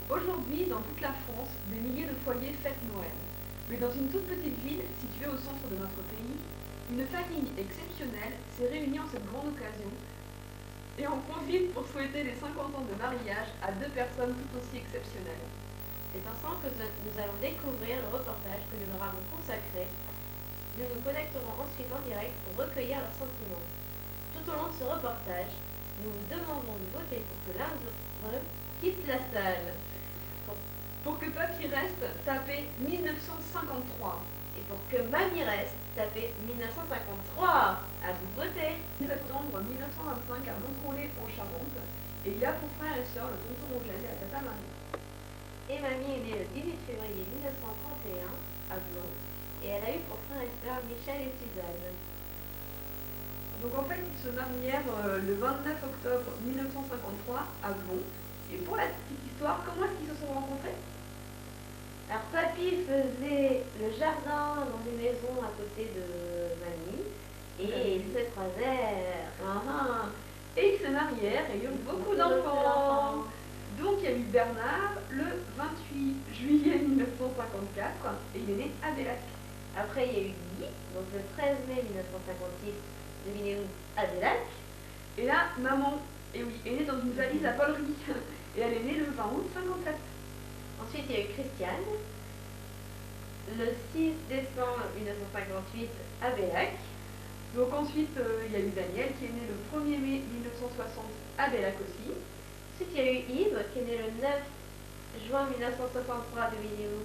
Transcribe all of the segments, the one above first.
Aujourd'hui, dans toute la France, des milliers de foyers fêtent Noël. Mais dans une toute petite ville, située au centre de notre pays, une famille exceptionnelle s'est réunie en cette grande occasion et en profite pour souhaiter les 50 ans de mariage à deux personnes tout aussi exceptionnelles. C'est ensemble que nous allons découvrir le reportage que nous leur avons consacré. Nous nous connecterons ensuite en direct pour recueillir leurs sentiments. Tout au long de ce reportage, nous vous demandons de voter pour que l'un d'eux quitte la salle. Pour que Papy reste, tapez 1953. Et pour que Mamie reste, tapez 1953. À vous de voter. 10 septembre 1925 à Montrollet en Charente, et il a pour frère et sœur le tonton Eugène et la tata Marie. Et Mamie est née le 18 février 1931 à Blon, et elle a eu pour frère et sœur Michel et Suzanne. Donc en fait, ils se marièrent le 29 octobre 1953 à Blon. Et pour la petite histoire, comment est-ce qu'ils se sont rencontrés? Alors Papy faisait le jardin dans une maison à côté de Mamie, et ils se croisèrent. Et ils se marièrent et eurent beaucoup d'enfants. Donc il y a eu Bernard le 28 juillet 1954 et il est né à Bellac. Après il y a eu Guy, donc le 13 mai 1956, devinez où? À Bellac. Et là, maman, et oui, est née dans une valise à Pollery. Et elle est née le 20 août 57. Ensuite il y a eu Christiane, le 6 décembre 1958 à Bellac. Donc ensuite il y a eu Daniel qui est né le 1er mai 1960 à Bellac aussi. Ensuite il y a eu Yves qui est né le 9 juin 1963 de Vidéo,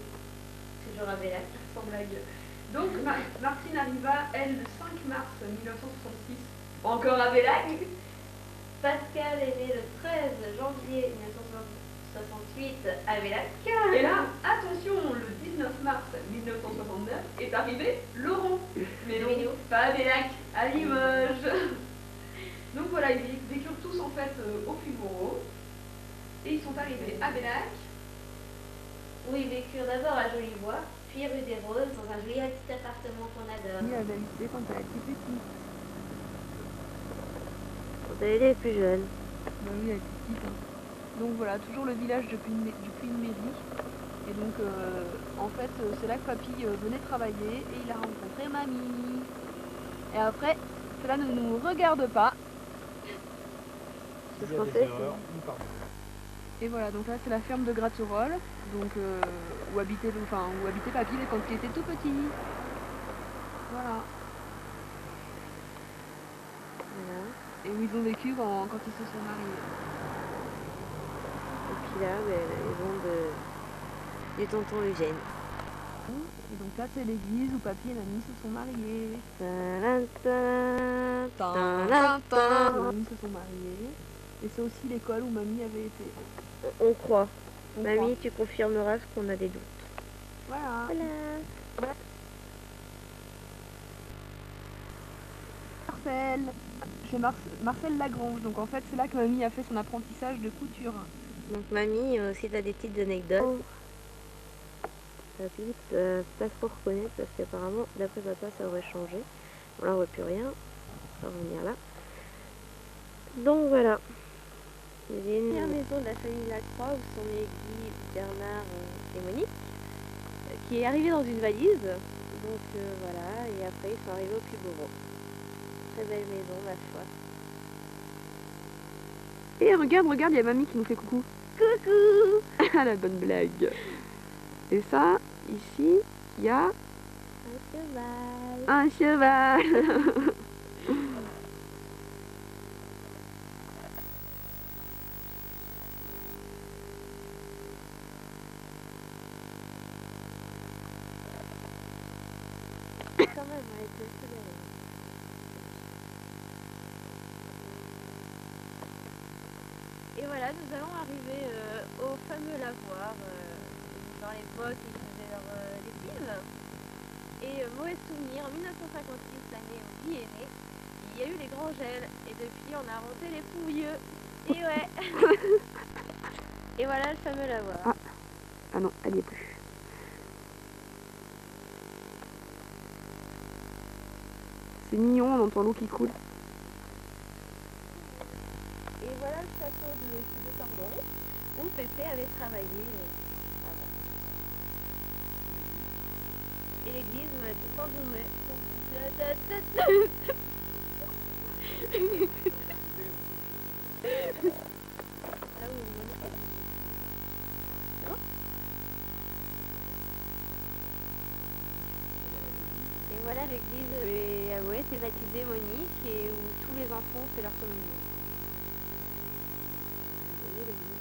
toujours à Bellac. Sans blague. Donc Martine arriva, elle, le 5 mars 1966, encore à Bellac. Pascal est né le 13 janvier 1968 à Bellac. Et là, attention, le 19 mars 1969 est arrivé Laurent. Mais non, pas à Bellac, à Limoges. Donc voilà, ils vécurent tous en fait au Puy-Bourreau. Et ils sont arrivés à Bellac. Où ils vécurent d'abord à Jolibois, puis rue des Roses, dans un joli petit appartement qu'on adore. Oui, elle avait habité quand elle était petite. Quand elle était plus jeune. Ben oui, elle était petite. Hein. Donc voilà, toujours le village du Puy-de-Mairie. Et donc, en fait, c'est là que Papy venait travailler et il a rencontré Mamie. Et après, cela ne nous regarde pas. C'est ce qu'on fait. Et voilà, donc là c'est la ferme de Gratterolle, donc où habitait Papy quand il était tout petit. Voilà. Et où ils ont vécu quand ils se sont mariés. Et puis là, la maison du tonton Eugène. Et donc là c'est l'église où Papy et Mamie se sont mariés. Mamie se sont mariés. Et c'est aussi l'école où Mamie avait été. On croit. On Mamie, croit. tu confirmeras ce qu'on a des doutes. Voilà. Voilà. Marcel. Chez Marcel Lagrange. Donc en fait c'est là que Mamie a fait son apprentissage de couture. Donc Mamie, aussi t'as des petites anecdotes. Ça va pas trop reconnaître parce qu'apparemment, d'après papa, ça aurait changé. On là on voit plus rien. On va revenir là. Donc voilà. Il y a une première maison de la famille Lacroix où sont nés Guy, Bernard et Monique, qui est arrivée dans une valise. Donc voilà, et après ils sont arrivés au Puy-Bourreau. Très belle maison, ma foi. Et regarde, il y a Mamie qui nous fait coucou. Coucou! Ah la bonne blague. Et ça, ici, il y a Un cheval. un cheval. Quand même, on a été aussi belle. Et voilà, nous allons arriver au fameux lavoir. Dans l'époque, ils faisaient leur lessive. Et mauvais souvenir, en 1956, l'année où Guy est né, il y a eu les grands gels. Et depuis, on a inventé les pouilleux. Et ouais. Et voilà le fameux lavoir. Ah non, elle y est plus. C'est mignon, on entend l'eau qui coule. Et voilà le château de Tordon. où Pépé avait travaillé avant. Et l'église où elle était entourée. Là où on voit les non. Et voilà l'église où Yahweh s'est baptisé Monique et où tous les enfants ont fait leur communion. Vous voyez l'église.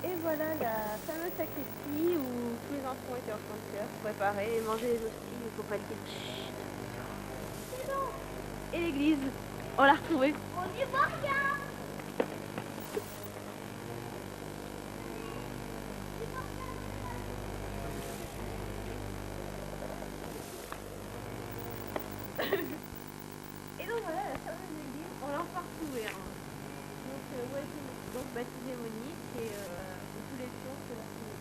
Et voilà la fameuse sacristie où tous les enfants étaient en train de faire, préparer et manger les hosties, il ne faut pas le dire. Et l'église, on l'a retrouvée. On y voit rien. Et donc voilà la fameuse église, on l'a enfin retrouvée. Hein. Donc baptisé Monique et tous les pions se l'ont retrouvée.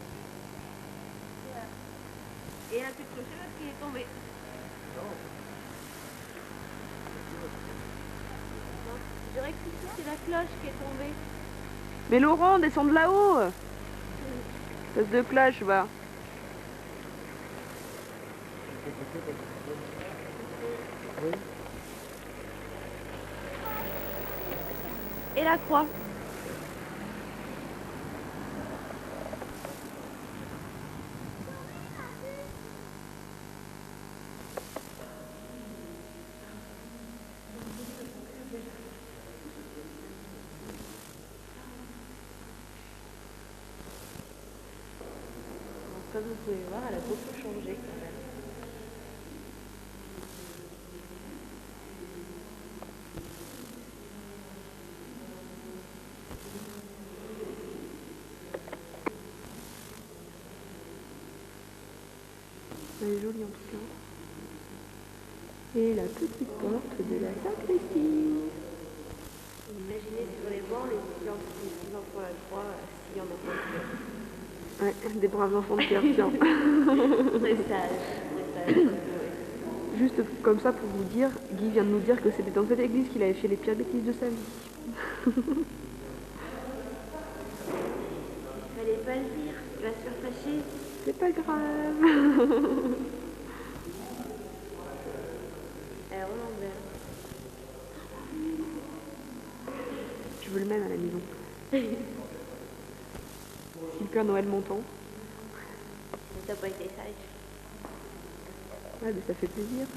Et elle a pu clocher parce qu'il est tombé. Non, je rectifie, c'est la cloche qui est tombée. Mais Laurent, descends de là-haut. Passe de cloche, va. Et la croix. Comme vous pouvez voir, elle a beaucoup changé quand même. Elle est jolie en tout cas. Et la petite porte de la sacristie. Imaginez sur les bancs les petits enfants à la croix, assis en enfant de cœur. Ouais, des braves enfants de cœur, tiens. Très sage, très sage. Juste comme ça pour vous dire, Guy vient de nous dire que c'était dans cette église qu'il avait fait les pires bêtises de sa vie. Fallait pas le dire, il va se faire fâcher. C'est pas grave. Elle est vraiment belle. Je veux le même à la maison. Si le Père Noël m'entend. Mais t'as pas été sage. Ouais, mais ça fait plaisir.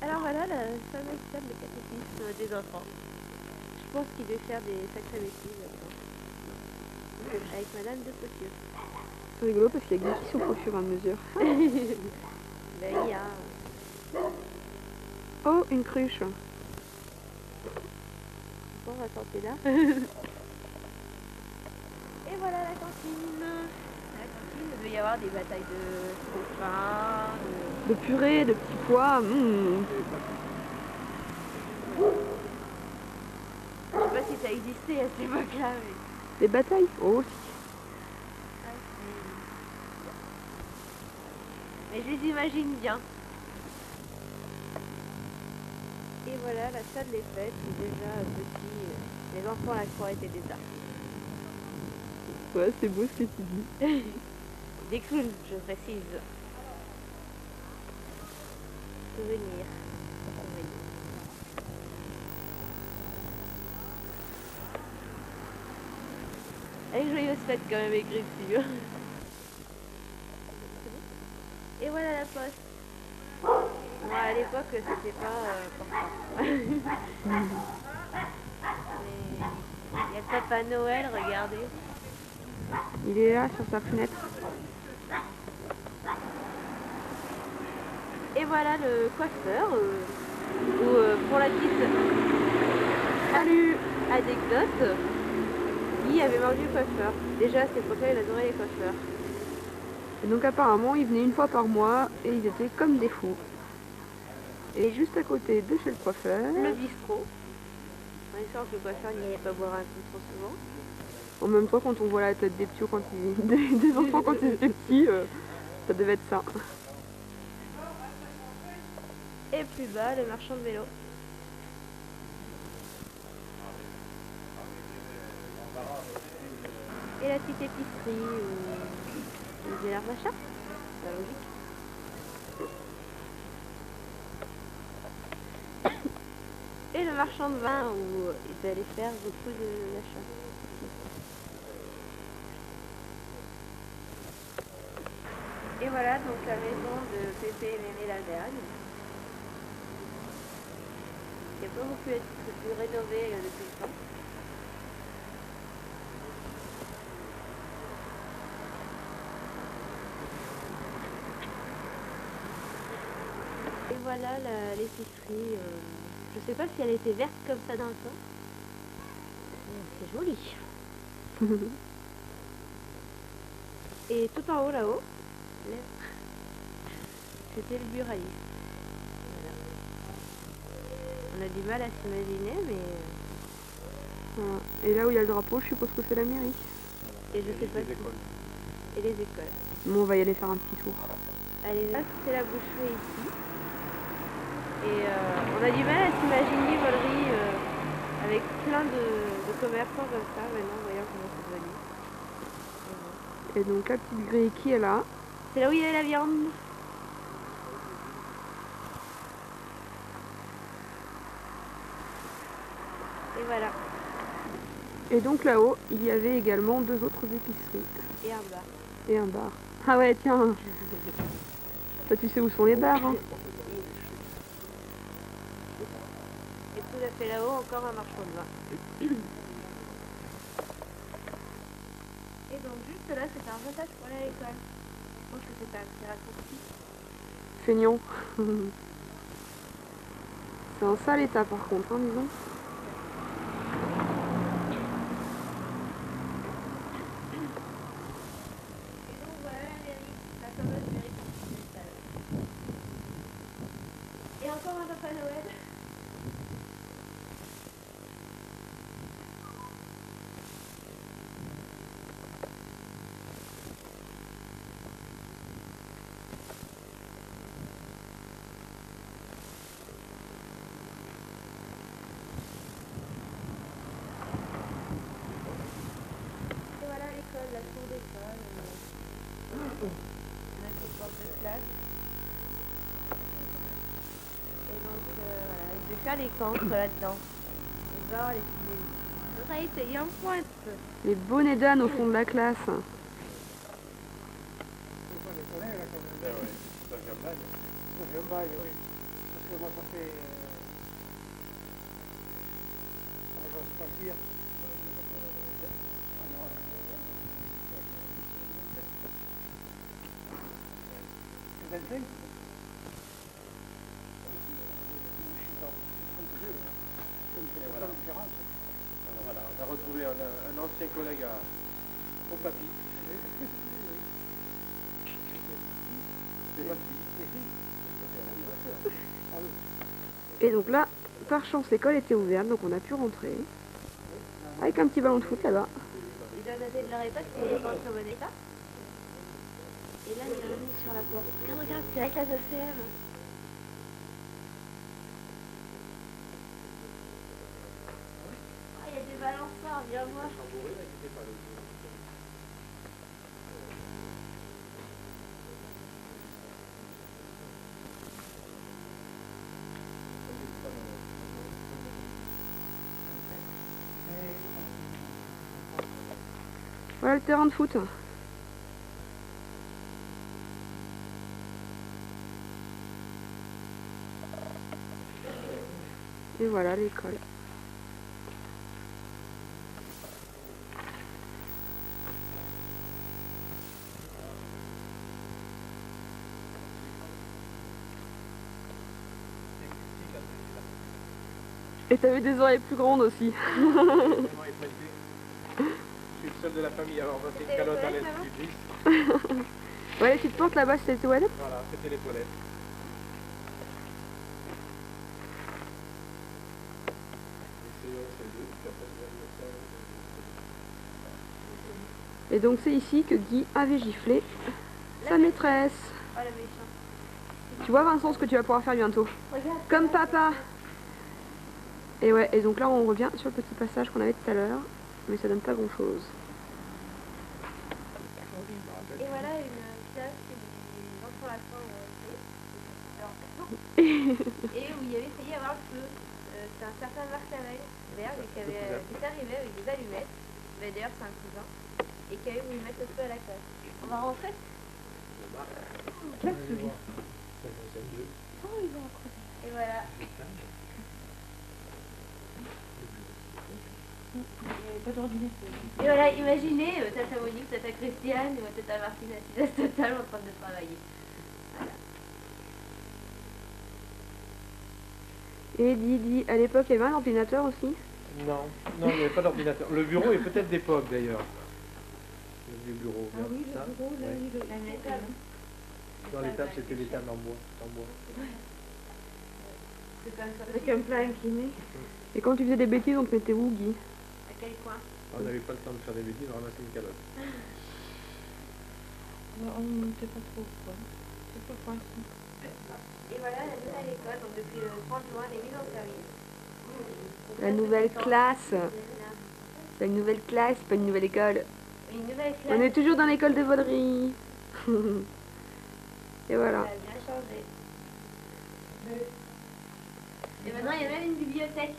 Alors voilà la fameuse salle de catéchisme des enfants. Je pense qu'il devait faire des sacrées bêtises là-dedans. Avec Madame de Potieux. C'est rigolo parce qu'il y a Guy qui souffre au fur et à mesure. Ben, il y a... Oh, une cruche. Bon, on va tenter là. Et voilà la cantine. La cantine, il devait y avoir des batailles de pain, De purée, de petits pois. Je sais pas si ça existait à cette époque-là, mais... Des batailles. Oh, si. Mais je les imagine bien. Et voilà, la salle des fêtes est déjà petit. Les enfants la croix étaient déjà. Ouais, c'est beau ce que tu dis. Des clowns, je précise. Souvenir. Avec joyeuse fête quand même écrit dessus. Et voilà la poste. Bon, à l'époque c'était pas important. Il y a le Papa Noël, regardez. Il est là sur sa fenêtre. Et voilà le coiffeur. Pour la petite anecdote, Guy avait mordu le coiffeur. Déjà à cette époque-là, il adorait les coiffeurs. Et donc apparemment, ils venaient une fois par mois et ils étaient comme des fous. Et juste à côté de chez le coiffeur... Le bistrot. On est sûr que le coiffeur n'y allait pas boire un coup trop souvent. En même temps, quand on voit la tête des petits quand des enfants quand ils étaient petits, ça devait être ça. Et plus bas, le marchand de vélo. Et la petite épicerie où ils faisaient leur achat. C'est la logique. Et le marchand de vin où ils allaient faire beaucoup d'achats. Et voilà donc la maison de Pépé et Mémé Lavergne, qui n'a pas beaucoup été rénovée depuis le temps. Et voilà l'épicerie. Je sais pas si elle était verte comme ça dans le temps. C'est joli. Et tout en haut là-haut, c'était le buraliste. Voilà. On a du mal à s'imaginer, mais... Voilà. Et là où il y a le drapeau, je suppose que c'est la mairie. Et je sais pas si... Et les écoles. Bon, on va y aller faire un petit tour. Allez, là c'est la boucherie ici. Et on a du mal à s'imaginer Volery avec plein de commerçants comme ça. Maintenant, voyons comment c'est devenu. Et donc la petite grille qui est là. C'est là où il y avait la viande. Et voilà. Et donc là-haut, il y avait également deux autres épiceries. Et un bar. Et un bar. Ah ouais, tiens. Ça, tu sais où sont les bars, hein. Et tout à fait là-haut, encore un marchand de vin. Et donc juste là, c'est un passage pour aller à l'école. Je pense que c'est un petit raccourci. Feignant. C'est un sale état par contre, hein, disons. Et donc voilà la mairie, la fameuse mairie principale. Et encore un Papa Noël. Et voilà l'école, la cour d'école. Avec les portes de classe. Et donc voilà, je vais faire les cancres là-dedans. Et voir les oreilles taillées en pointe. Les bonnets d'âne au fond de la classe. Voilà, on a retrouvé un ancien collègue au papy. Et donc là, par chance, l'école était ouverte, donc on a pu rentrer. Avec un petit ballon de foot là-bas. Il doit dater de leur époque, parce qu'il n'est pas en très bon état. Et là, il est revenu sur la porte. Regarde, c'est la classe de CM. Ah, il y a des balançoires, viens voir. Voilà le terrain de foot. Et voilà l'école. Et t'avais des oreilles plus grandes aussi. Je suis le seul de la famille à avoir voté une calotte à l'institutrice. Ouais, les petites portes là-bas, c'était les toilettes. Voilà, c'était les toilettes. Et donc c'est ici que Guy avait giflé sa maîtresse. Oh, la méchante. Tu vois Vincent ce que tu vas pouvoir faire bientôt. Regarde. Comme papa. Et ouais, et donc là on revient sur le petit passage qu'on avait tout à l'heure, mais ça donne pas grand chose. Et voilà une classe qui rentre pour la fin et où il y avait failli y avoir le feu. C'est un certain Marc Lamel, d'ailleurs, qui est arrivé avec des allumettes. D'ailleurs, c'est un cousin. Et qui avait voulu mettre le feu à la classe. On va rentrer. Et voilà. Et voilà, imaginez Tata Monique, Tata Christiane ou Tata Martine assise à Total en train de travailler. Voilà. Et Didi, à l'époque il y avait un ordinateur aussi. Non, non, il n'y avait pas d'ordinateur. Le bureau est peut-être d'époque d'ailleurs. Le vieux bureau. Ah oui, le bureau, là, Ouais. oui, la table. Dans les tables, c'était des tables en bois. Avec un plat incliné. Et quand tu faisais des bêtises, on te mettait où, Guy? À quel coin? On n'avait pas le temps de faire des bêtises, on ramassait une calotte. On ne montait pas trop, quoi. C'est pas quoi. Et voilà la nouvelle école, donc depuis le 30 juin, elle est mise en service. Donc, La ça, nouvelle c'est classe. C'est une nouvelle classe, pas une nouvelle école. Une nouvelle classe. On est toujours dans l'école de Vaudry. Et voilà. Ça a bien changé. Et maintenant, il y a même une bibliothèque.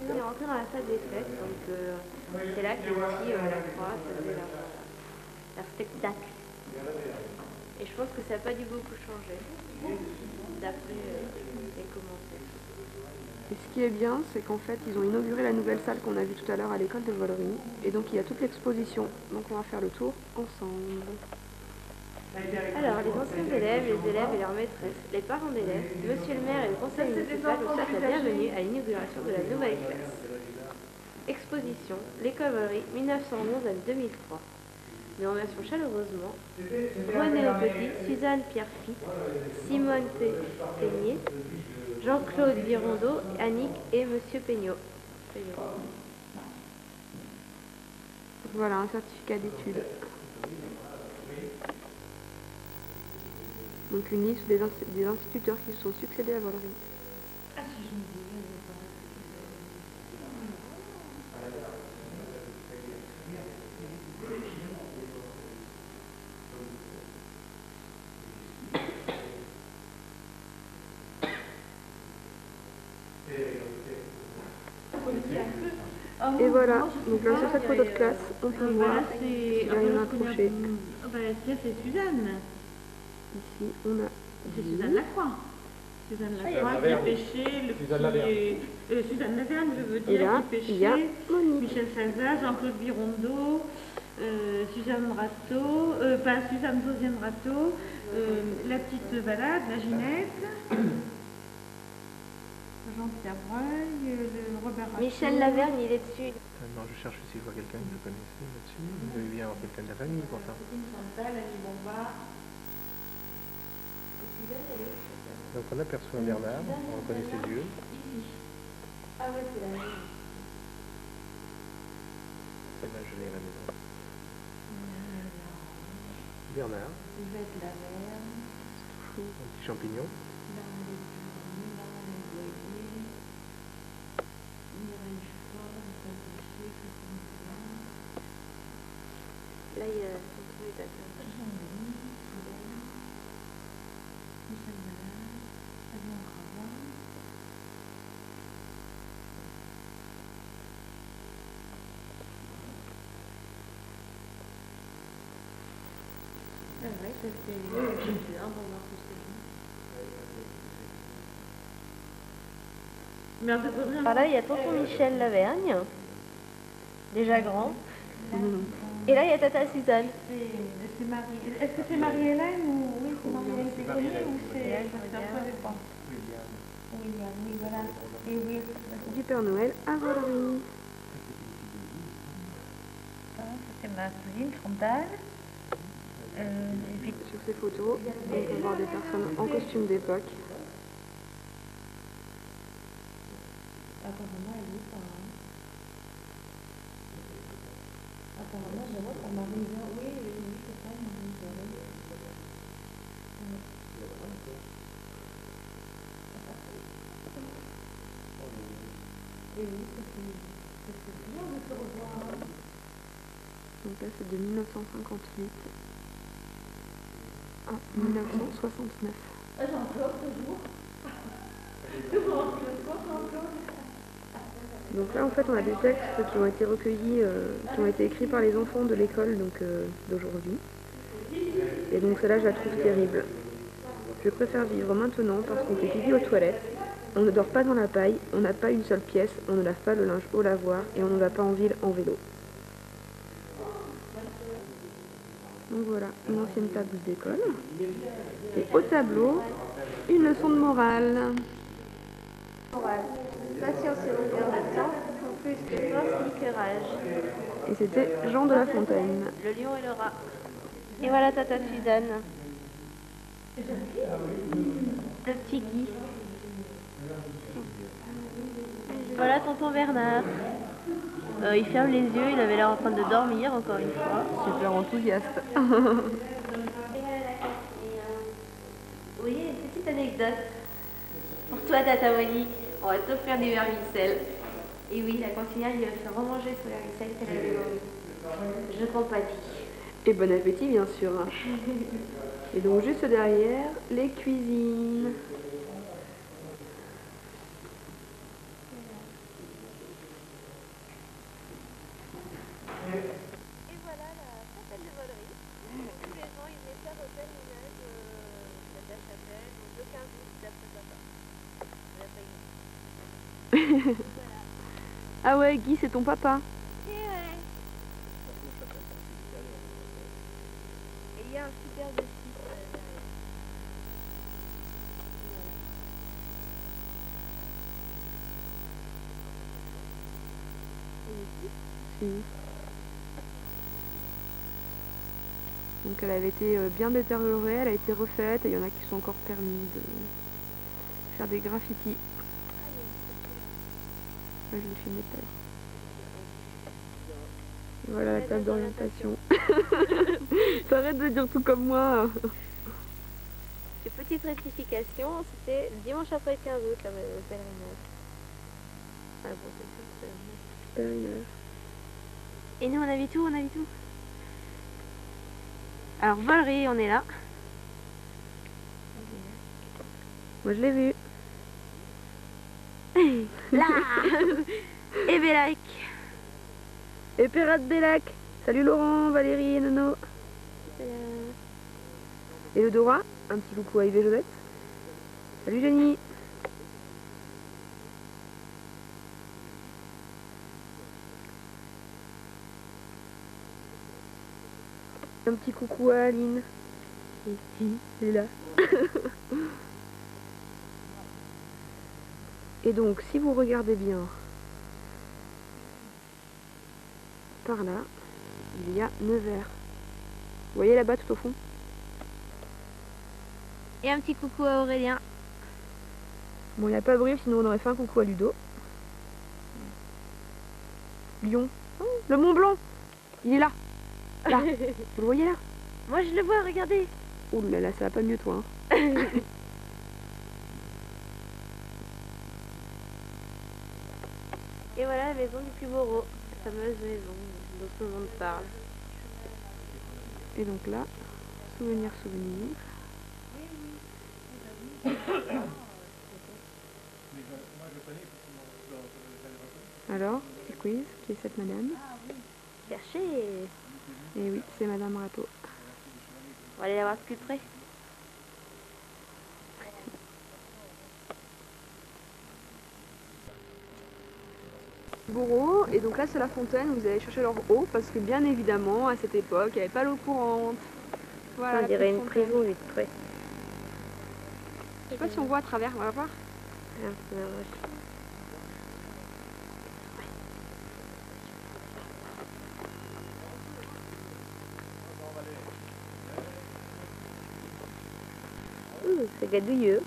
On est rentré dans la salle des fêtes, donc c'est là qu'il y a aussi la croix, ça faisait leur spectacle. Et je pense que ça n'a pas dû beaucoup changer, d'après les commentaires. Et ce qui est bien, c'est qu'en fait, ils ont inauguré la nouvelle salle qu'on a vue tout à l'heure à l'école de Vaudry. Et donc, il y a toute l'exposition. Donc, on va faire le tour ensemble. Alors, les anciens élèves, les élèves et leurs maîtresses, les parents d'élèves, monsieur le maire et le conseil municipal vous souhaitent la bienvenue à l'inauguration de la nouvelle classe. Exposition, l'école Vaudry, 1911 à 2003. Nous remercions chaleureusement René Petit, Suzanne Pierrefitte, Simone Peigné, Jean-Claude Virondeau, Annick et monsieur Peignot. Voilà, un certificat d'études. Donc une liste des instituteurs qui se sont succédés à Vaudry. Et voilà, donc là sur cette photo de classe, on peut voir il y a rien accroché. C'est Suzanne. Ici, on a C'est Suzanne Lacroix. Suzanne Lacroix qui a pêché, Suzanne Laverne, je veux Et dire, là, qui il y a pêchait, Monique. Michel Salza, Jean-Claude Virondeau, Suzanne Rateau, pas Suzanne Josiane Rateau, la petite balade, la Ginette. Jean Pierreuil, le Robert Rachaud. Michel Lavergne, il est dessus. Non, je cherche si je vois quelqu'un que je connaissais là-dessus. Il devait bien avoir quelqu'un de la famille pour ça. Chantal, Annie Bombard. Donc on aperçoit Bernard, on reconnaît ses yeux. Ah ouais, c'est la même. Celle-là, je l'ai à la maison. Bernard, Yvette Lavergne. un petit champignon. Là, il y a son truc d'accord. Ah ouais, ça fait un bon voir tout ce que mais on peut rien. Par là, il y a tonton Michel Lavergne, déjà grand. Et là, il y a tata Suzanne. C'est Marie. Est-ce que c'est Marie-Hélène ou oui, c'est Marie-Hélène Pégrenier ou c'est ça dépend. William, oui, voilà. Et oui. Du Père Noël à Valerie. Ça, c'est ma cousine Chantal. Et puis, Sur ces photos, on peut voir des personnes en costume d'époque. apparemment, elle est pas. Apparemment, je vois pour Marie. Oui, c'est ça, Marie. Et oui, c'est bien de se revoir. Donc là, c'est de 1958 à 1969. Ah, j'en toujours. Donc là, en fait, on a des textes qui ont été recueillis, qui ont été écrits par les enfants de l'école d'aujourd'hui. Et donc celle-là, je la trouve terrible. Je préfère vivre maintenant parce qu'on fait pipi aux toilettes, on ne dort pas dans la paille, on n'a pas une seule pièce, on ne lave pas le linge au lavoir et on ne va pas en ville en vélo. Donc voilà, une ancienne table d'école. Et au tableau, une leçon de morale. Patience et longueur de temps, en plus de force, liquorage. Et c'était Jean de La Fontaine. Le lion et le rat. Et voilà tata Suzanne. Le petit Guy. Voilà tonton Bernard. Il ferme les yeux, il avait l'air en train de dormir encore une fois. Super enthousiaste. Et voilà la cantine. Vous voyez, une petite anecdote. Pour toi, tata Monique, on va t'offrir des vermicelles. Et oui, la cantinière lui a fait remanger son vermicelle qu'elle avait mangé. Je compatis. Et bon appétit, bien sûr. Et donc, juste derrière, les cuisines. Et voilà la chapelle de Volery. Tous les ans, ils venaient faire hôtel ménage de la chapelle, donc le 15 août d'après papa. On l'a pas eu. Ah ouais, Guy, c'est ton papa. Et ouais. Et il y a un superbe site derrière. Si. Donc elle avait été bien détériorée, elle a été refaite et il y en a qui sont encore permis de faire des graffitis. Ouais, je l'ai filmé tout à l'heure. Voilà la table d'orientation. T'arrêtes de dire tout comme moi. Et petite rectification, c'était le dimanche après 15 août, le pèlerinage. Ah bon, c'est tout. Pèlerinage. Et nous, on a vu tout, on a vu tout. Alors, Volery, on est là. Moi je l'ai vu. Là. Et Bellac. Et Pirate Bellac. Salut Laurent, Valérie et Nono. Et le Dora, un petit coucou à Yves et Josette. Salut Jenny. Un petit coucou à Aline. Et elle est là. Et donc, si vous regardez bien, par là, il y a Nevers. Vous voyez là-bas tout au fond? Et un petit coucou à Aurélien. Bon, il n'y a pas de bruit, sinon on aurait fait un coucou à Ludo. Lyon. Oh, le Mont Blanc. Il est là. Là. Vous le voyez là? Moi je le vois, regardez. Oh là là, ça va pas mieux toi. Hein. Et voilà la maison du Puy-Boreau, la fameuse maison dont tout le monde parle. Et donc là, souvenir. Alors, petit quiz, qui est cette madame? Cherchez. Et oui, c'est Madame Rateau. On va aller la voir de plus près. Bourreau, et donc là c'est la fontaine où vous allez chercher leur eau parce que bien évidemment à cette époque il n'y avait pas l'eau courante. Voilà, On dirait une prison vite près. Je sais pas si on voit à travers, on va voir. Ah, c'est dommage. C'est gadouilleux.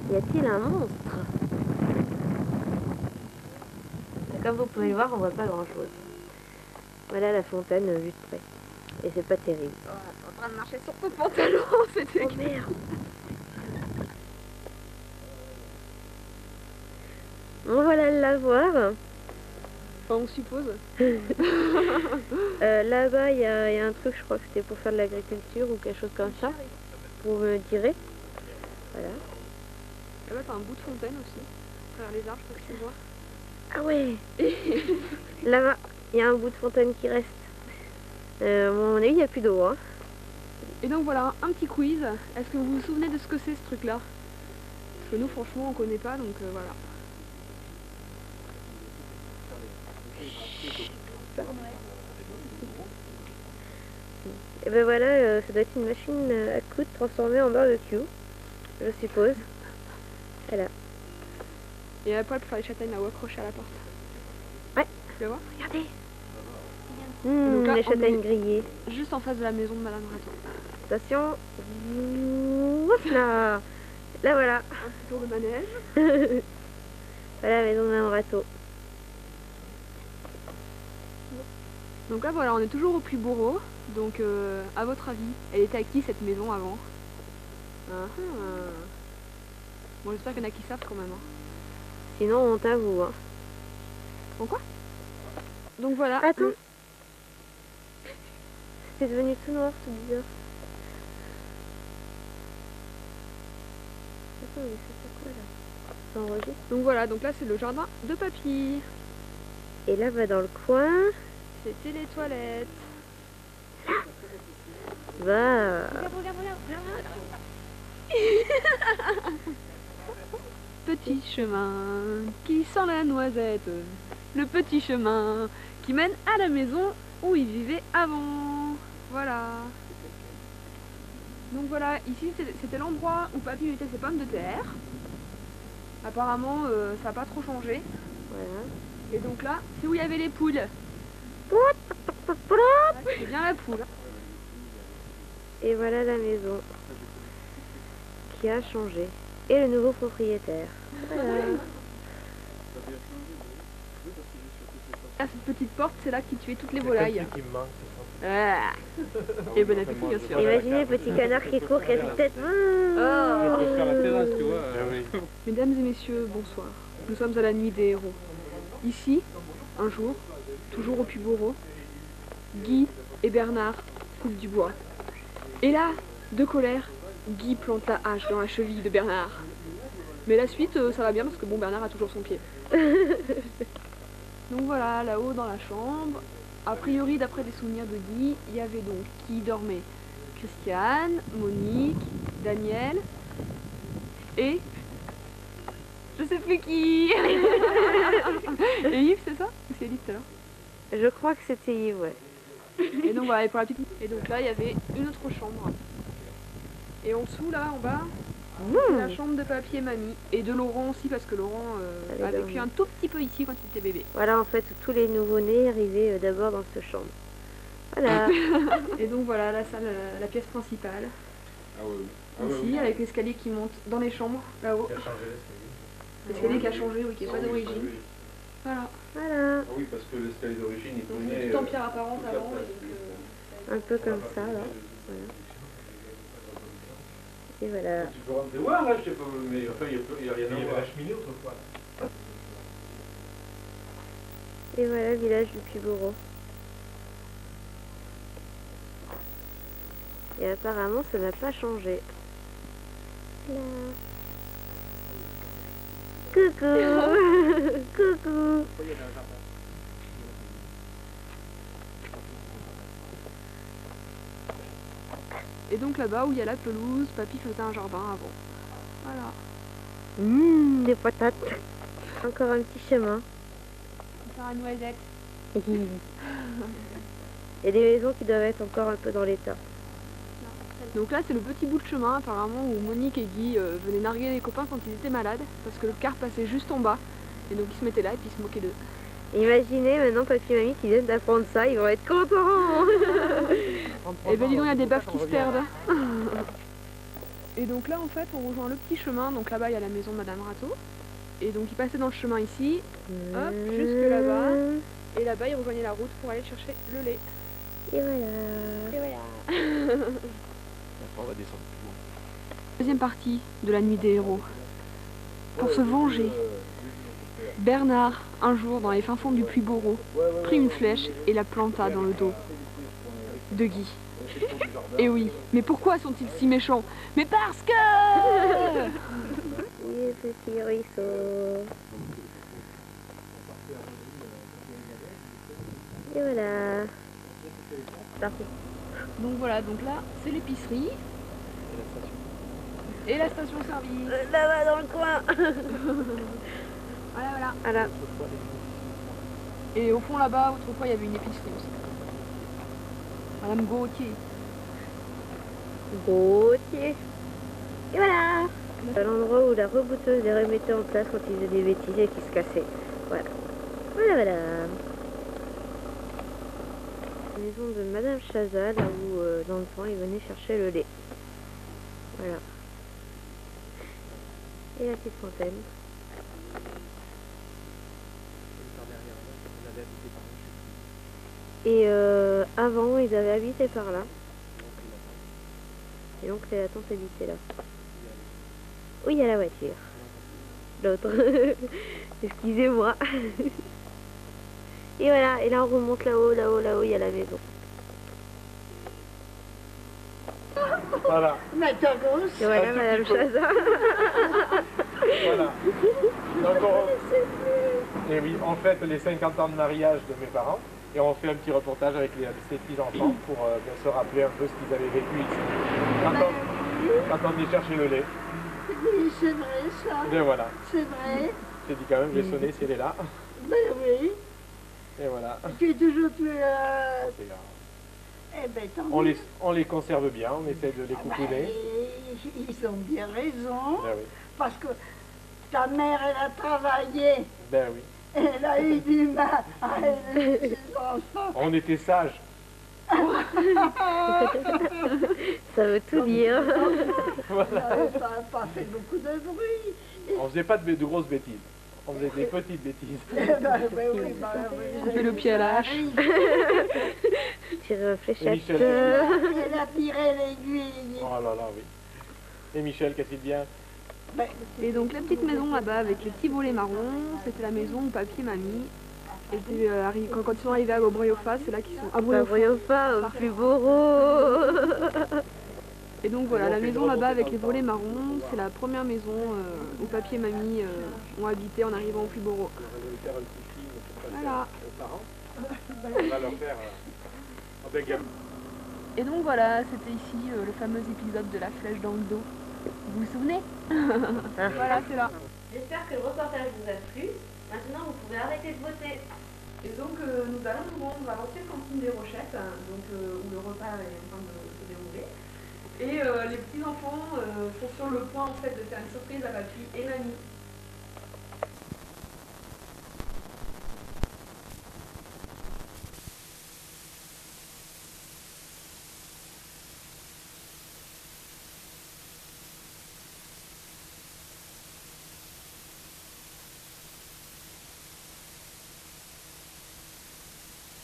Y a-t-il un monstre? Comme vous pouvez le voir, on voit pas grand chose. Voilà la fontaine vue de près. Et c'est pas terrible. Oh, t'es en train de marcher sur ton pantalon, c'était... Oh merde! Bon voilà de la voir. Enfin, on suppose. Là-bas il y a un truc, je crois que c'était pour faire de l'agriculture ou quelque chose comme ça. Pour me tirer. Voilà. Là-bas t'as un bout de fontaine aussi. Derrière les arbres, je sais pas si tu vois. Ah ouais. Là-bas, il y a un bout de fontaine qui reste. À mon avis, il n'y a plus d'eau. Hein. Et donc voilà, un petit quiz. Est-ce que vous vous souvenez de ce que c'est ce truc-là? Parce que nous, franchement, on connaît pas, donc voilà. Et ben voilà, ça doit être une machine à coudre transformée en barbecue, je suppose. Voilà. Et après, elle peut faire les châtaignes là-haut accrochées à la porte. Ouais. Tu vas voir? Regardez. Donc là, Les on châtaignes est grillées. juste en face de la maison de Madame Rateau. Attention. Ouf là. Là voilà. Un petit tour de manège. Voilà la maison de Madame Rateau. Donc là, voilà, on est toujours au Puy-Boreau. Donc, à votre avis, elle était à qui cette maison avant? Bon, j'espère qu'il y en a qui savent quand même. Hein. Sinon, on t'avoue. Hein. Bon quoi? Donc voilà. Attends. C'est devenu tout noir, tout bizarre. Attends, mais c'est quoi là? Ça enregistre. Donc voilà, donc là c'est le jardin de papy. Et là-bas dans le coin, C'était les toilettes. va. Petit chemin qui sent la noisette. Le petit chemin qui mène à la maison où il vivait avant. Voilà. Donc voilà, ici c'était l'endroit où papy mettait ses pommes de terre. Apparemment ça n'a pas trop changé. Voilà. Et donc là, c'est où il y avait les poules. C'est bien la poule. Et voilà la maison qui a changé. Et le nouveau propriétaire. Voilà. Là, cette petite porte, c'est là qu'il tuait toutes les volailles. Qui me manque, Ah. Et bon appétit bien sûr. Imaginez le petit canard qui court, qui a une tête. on peut faire la terrasse, tu vois. Mesdames et messieurs, bonsoir. Nous sommes à la nuit des héros. Ici, un jour, toujours au Puy-Boreau, Guy et Bernard coupent du bois. Et là, de colère, Guy plante la hache dans la cheville de Bernard. Mais la suite, ça va bien parce que bon, Bernard a toujours son pied. Donc voilà, là-haut dans la chambre, a priori d'après des souvenirs de Guy, il y avait donc qui dormait Christiane, Monique, Daniel et je sais plus qui. Et Yves, c'est ça? Ou c'est Yves tout à l'heure? Je crois que c'était Yves, ouais. Et donc voilà, et pour la petite... Et donc là, il y avait une autre chambre. Et en dessous, là, en bas, c'est la chambre de papy et mamie. Et de Laurent aussi, parce que Laurent a vécu un tout petit peu ici quand il était bébé. Voilà, en fait, tous les nouveau-nés arrivaient d'abord dans cette chambre. Voilà. Et donc voilà, la salle, la pièce principale. Ah oui. Ici, avec l'escalier qui monte dans les chambres, là-haut. Qui a changé L'escalier qui a changé, oui, qui n'est pas d'origine. Voilà. Voilà. Ah oui, parce que l'escalier d'origine, il Donc prenait... tout en pierre apparente avant. Un peu comme ça, là. Voilà. Et voilà. Tu peux rentrer voir, là, je sais pas, mais enfin, il n'y a rien à voir. Il y avait la cheminée autrefois. Et voilà le village du Puy-Bourreau. Et apparemment, ça n'a pas changé. Là. Coucou. Coucou. Et donc là-bas où il y a la pelouse, papy faisait un jardin avant. Voilà. Des patates. Encore un petit chemin. On va faire une noisette. Et des maisons qui doivent être encore un peu dans l'état. Donc là c'est le petit bout de chemin apparemment où Monique et Guy venaient narguer les copains quand ils étaient malades parce que le car passait juste en bas. Et donc ils se mettaient là et puis ils se moquaient d'eux. Imaginez maintenant papy et mamie qui viennent d'apprendre ça, ils vont être contents. Et ben dis donc il y a des baffes qui se perdent. Et donc là en fait on rejoint le petit chemin, donc là-bas il y a la maison de Madame Rateau. Et donc ils passaient dans le chemin ici, hop, jusque là-bas. Et là-bas ils rejoignaient la route pour aller chercher le lait. Et voilà. Et voilà. On va descendre plus loin. Deuxième partie de la nuit des héros. Pour se venger, Bernard, un jour dans les fins fonds du Puy-Bourreau, prit une flèche et la planta dans le dos de Guy. Et oui, mais pourquoi sont-ils si méchants? Mais parce que... Oui, petit ruisseau. Et voilà. Parti. Donc voilà, donc là c'est l'épicerie et la station-service. Là-bas dans le coin. Voilà, voilà. Voilà. Et au fond là-bas, autrefois il y avait une épicerie aussi. Madame Gauthier. Gauthier. Et voilà. À l'endroit où la rebouteuse les remettait en place quand ils faisaient des bêtises et qu'ils se cassaient. Voilà. Voilà, voilà. La maison de Madame Chazal, là où dans le temps ils venaient chercher le lait. Voilà. Et la petite fontaine. Et avant ils avaient habité par là. Et donc la tante habitait là. Oui, il y a la voiture. L'autre. Excusez-moi. Et voilà, et là on remonte là-haut, là-haut, là-haut, il y a la maison. Voilà. Et voilà Madame Chazal. Voilà. Donc et oui, on fête les 50 ans de mariage de mes parents et on fait un petit reportage avec ces petits-enfants pour bien se rappeler un peu ce qu'ils avaient vécu ici. Quand on est chercher le lait. Oui, c'est vrai ça. Et voilà. C'est vrai. J'ai dit quand même, je vais sonner si elle est là. Ben oui. Et voilà. Tu es toujours plus là. C'est grave. Eh ben tant On mieux. les conserve bien, on essaie de les Ben, coucouner. ils ont bien raison. Ben oui. Parce que ta mère, elle a travaillé. Ben oui. Elle a eu du mal à élever ses enfants. On était sages. Ça veut tout dire. Voilà. Ça n'a pas fait beaucoup de bruit. On faisait pas de grosses bêtises. On faisait des petites bêtises. Eh ben oui, On fait le pied à la hache. Tire Et fléchette. Michel. Elle a tiré l'aiguille. Oh là là, oui. Et Michel, qu'est-ce qu'il devient? Ben, Et donc la petite maison là-bas avec les petits volets marrons, c'était la maison où papy et mamie étaient quand ils sont arrivés à Briofa, c'est là qu'ils sont à Pas Briofa. pas au Puy-Bourreau. Et donc voilà, la maison là-bas avec les volets marrons, c'est la première maison où papy et mamie ont habité en arrivant au Puy-Bourreau. Voilà. On va leur faire un baguette. Et donc voilà, c'était ici le fameux épisode de la flèche dans le dos. Vous vous souvenez? Voilà, c'est là. J'espère que le reportage vous a plu. Maintenant, vous pouvez arrêter de voter. Et donc nous allons nous rendre à l'ancienne cantine des Rochettes, où le repas est en train de se dérouler. Et les petits-enfants sont sur le point en fait de faire une surprise à papy et mamie.